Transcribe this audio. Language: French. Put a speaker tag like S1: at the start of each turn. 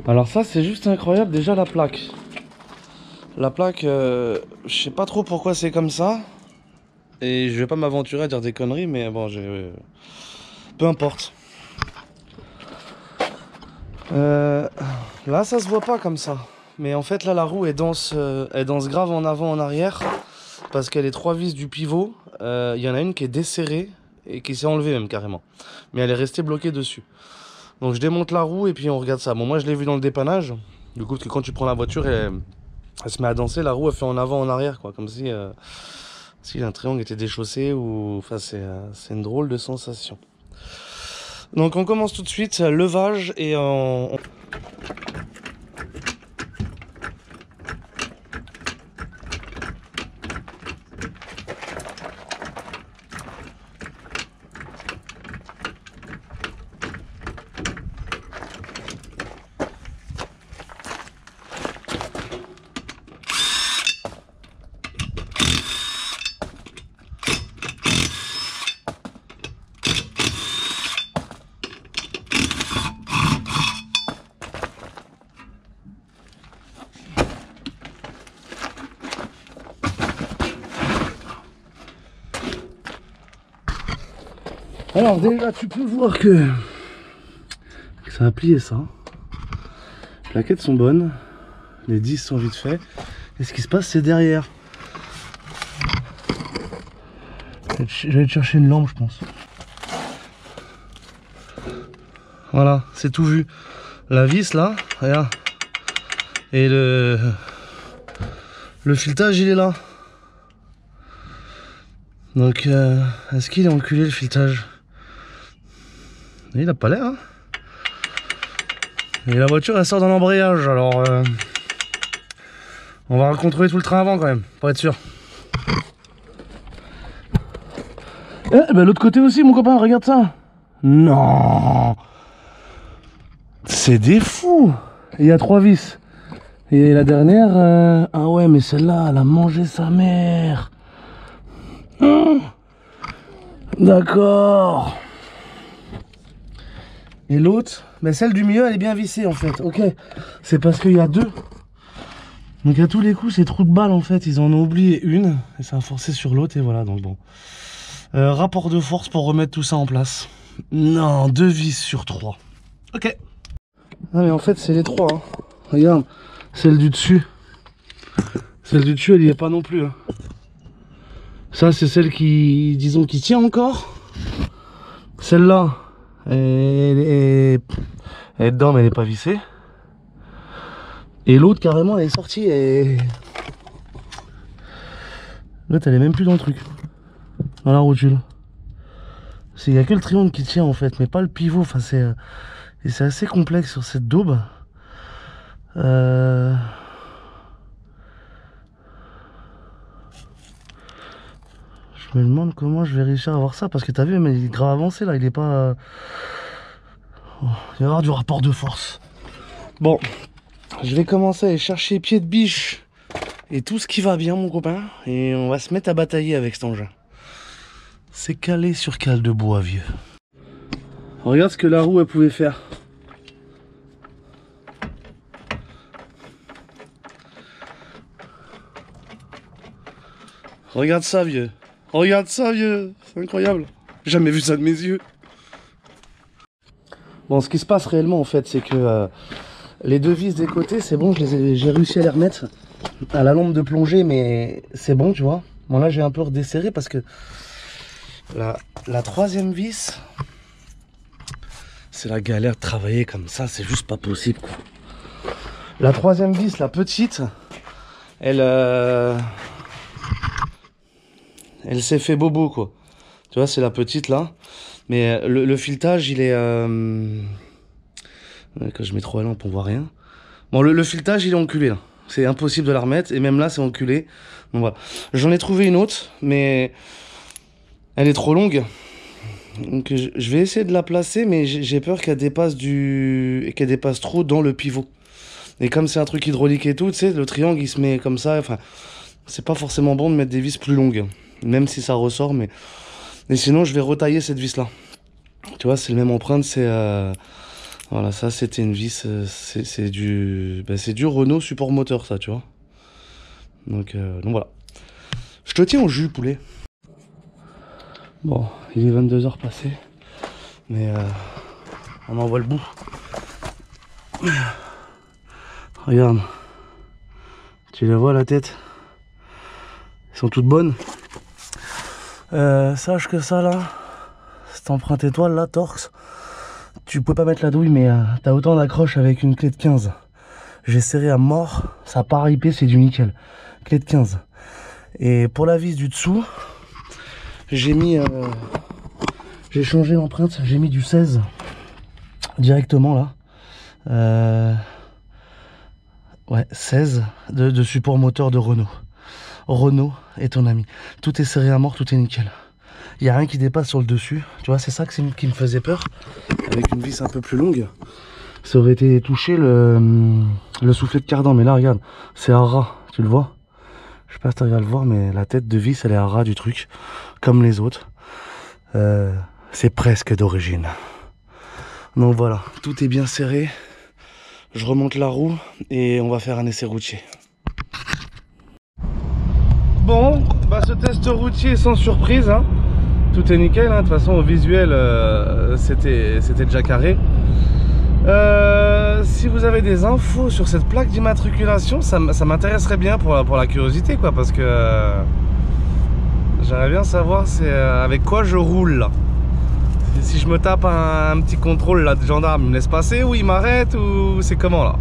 S1: Alors ça c'est juste incroyable, déjà la plaque. La plaque, je sais pas trop pourquoi c'est comme ça. Et je vais pas m'aventurer à dire des conneries, mais bon, peu importe. Là ça se voit pas comme ça. Mais en fait là la roue elle danse grave en avant en arrière. Parce qu'elle est 3 vis du pivot. Il y en a une qui est desserrée et qui s'est enlevée même carrément. Mais elle est restée bloquée dessus. Donc je démonte la roue et puis on regarde ça. Bon moi je l'ai vu dans le dépannage. Du coup parce que quand tu prends la voiture elle se met à danser. La roue elle fait en avant en arrière quoi. Comme si un triangle était déchaussé ou... Enfin c'est une drôle de sensation. Donc on commence tout de suite. Levage et Alors déjà tu peux voir que ça a plié ça. Les plaquettes sont bonnes. Les 10 sont vite faits. Et ce qui se passe c'est derrière. Je vais te chercher une lampe je pense. Voilà, c'est tout vu. La vis là, regarde. Et le filetage il est là. Donc est-ce qu'il est enculé le filetage? Il a pas l'air hein. Et la voiture elle sort dans l'embrayage alors on va contrôler tout le train avant quand même pour être sûr. Eh ben l'autre côté aussi mon copain, regarde ça. Non, c'est des fous. Il y a 3 vis. Et la dernière ah ouais mais celle-là elle a mangé sa mère. D'accord. Et l'autre, mais celle du milieu elle est bien vissée en fait. Ok, c'est parce qu'il y a 2. Donc à tous les coups ces trous de balle en fait ils en ont oublié une. Et ça a forcé sur l'autre et voilà donc bon. Rapport de force pour remettre tout ça en place. Non, 2 vis sur 3. Ok. Ah mais en fait c'est les 3 hein. Regarde, celle du dessus. Celle du dessus elle y est pas non plus hein. Ça c'est celle qui, disons, qui tient encore. Celle-là elle est dedans mais elle n'est pas vissée. Et l'autre carrément elle est sortie et... L'autre elle est même plus dans le truc. Dans la rotule. Il n'y a que le triangle qui tient en fait, mais pas le pivot. Enfin c'est assez complexe sur cette daube. Je me demande comment je vais réussir à avoir ça. Parce que t'as vu, mais il est grave avancé là. Il est pas... Oh, il va y avoir du rapport de force. Bon, je vais commencer à aller chercher pied de biche et tout ce qui va bien mon copain. Et on va se mettre à batailler avec cet engin. C'est calé sur cale de bois vieux. Regarde ce que la roue elle pouvait faire. Regarde ça vieux. Regarde ça vieux. C'est incroyable. J'ai jamais vu ça de mes yeux. Bon ce qui se passe réellement en fait c'est que les 2 vis des côtés c'est bon, j'ai réussi à les remettre à la lampe de plongée mais c'est bon tu vois. Bon là j'ai un peu redesserré parce que la 3e vis c'est la galère de travailler comme ça, c'est juste pas possible quoi. La 3e vis, la petite, elle s'est fait bobo quoi. Tu vois c'est la petite là. Mais le filetage il est... Quand je mets trop à lampe on voit rien. Bon le filetage il est enculé là. C'est impossible de la remettre et même là c'est enculé. Donc voilà. J'en ai trouvé une autre mais elle est trop longue. Donc je vais essayer de la placer mais j'ai peur qu'elle dépasse trop dans le pivot. Et comme c'est un truc hydraulique et tout, tu sais, le triangle il se met comme ça. Enfin, c'est pas forcément bon de mettre des vis plus longues. Même si ça ressort mais... Et sinon je vais retailler cette vis là. Tu vois c'est le même empreinte, c'est Voilà, ça c'était une vis, c'est du Renault support moteur, ça, tu vois. Donc voilà. Je te tiens au jus, poulet. Bon, il est 22h passé, mais on en voit le bout. Regarde, tu les vois la tête, elles sont toutes bonnes. Sache que ça là, cette empreinte étoile là, torx, tu peux pas mettre la douille, mais t'as autant d'accroche avec une clé de 15. J'ai serré à mort, ça a pas ripé, c'est du nickel. Clé de 15. Et pour la vis du dessous, j'ai mis, j'ai changé l'empreinte, j'ai mis du 16 directement là. Ouais, 16 de support moteur de Renault. Renault est ton ami. Tout est serré à mort, tout est nickel. Il n'y a rien qui dépasse sur le dessus. Tu vois, c'est ça qui me faisait peur. Avec une vis un peu plus longue, ça aurait été touché le soufflet de cardan. Mais là, regarde, c'est à ras. Tu le vois? Je sais pas si tu arrives à le voir, mais la tête de vis, elle est à ras du truc. Comme les autres. C'est presque d'origine. Donc voilà, tout est bien serré. Je remonte la roue et on va faire un essai routier. Bon, bah ce test routier est sans surprise, hein. Tout est nickel, hein. De toute façon au visuel c'était déjà carré. Si vous avez des infos sur cette plaque d'immatriculation, ça m'intéresserait bien pour la curiosité, quoi, parce que j'aimerais bien savoir c'est avec quoi je roule là. Si je me tape un petit contrôle là de gendarme, il me laisse passer ou il m'arrête ou c'est comment là?